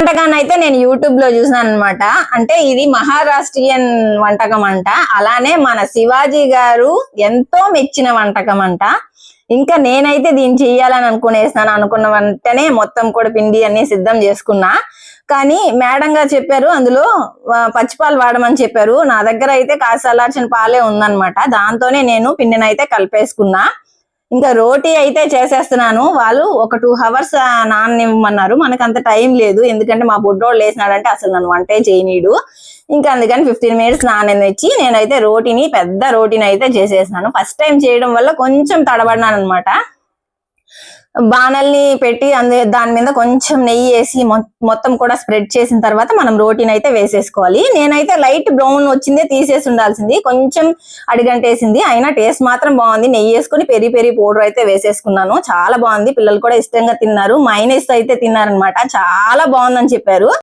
వంటకాన్ని అయితే నేను యూట్యూబ్ లో చూసాను అనమాట. అంటే ఇది మహారాష్ట్రియన్ వంటకం అంట. అలానే మన శివాజీ గారు ఎంతో మెచ్చిన వంటకం అంట. ఇంకా నేనైతే దీన్ని చెయ్యాలని అనుకున్న వెంటనే మొత్తం కూడా పిండి అన్ని సిద్ధం చేసుకున్నా. కానీ మేడం గారు చెప్పారు అందులో పచ్చిపాలు వాడమని చెప్పారు. నా దగ్గర అయితే కాసి చల్లార్చిన పాలే ఉందన్నమాట. దాంతోనే నేను పిండిని అయితే కలిపేసుకున్నా. ఇంకా రోటీ అయితే చేసేస్తున్నాను. వాళ్ళు ఒక 2 hours నాననివ్వమన్నారు. మనకు అంత టైం లేదు, ఎందుకంటే మా బుడ్డోడు లేసినాడంటే అసలు నన్ను వంటే చేయనీడు. ఇంకా అందుకని 15 minutes నాననిచ్చి నేనైతే పెద్ద రోటీని అయితే చేసేసాను. ఫస్ట్ టైం చేయడం వల్ల కొంచెం తడబడినాను అనమాట. బాణల్ని పెట్టి దాని మీద కొంచెం నెయ్యి వేసి మొత్తం కూడా స్ప్రెడ్ చేసిన తర్వాత మనం రోటీని అయితే వేసేసుకోవాలి. నేనైతే లైట్ బ్రౌన్ వచ్చిందే తీసేసి ఉండాల్సింది, కొంచెం అడిగంటేసింది. అయినా టేస్ట్ మాత్రం బాగుంది. నెయ్యి వేసుకుని పెరి పౌడర్ అయితే వేసేసుకున్నాను. చాలా బాగుంది. పిల్లలు కూడా ఇష్టంగా తిన్నారు. మైనస్ అయితే తిన్నారనమాట. చాలా బాగుందని చెప్పారు.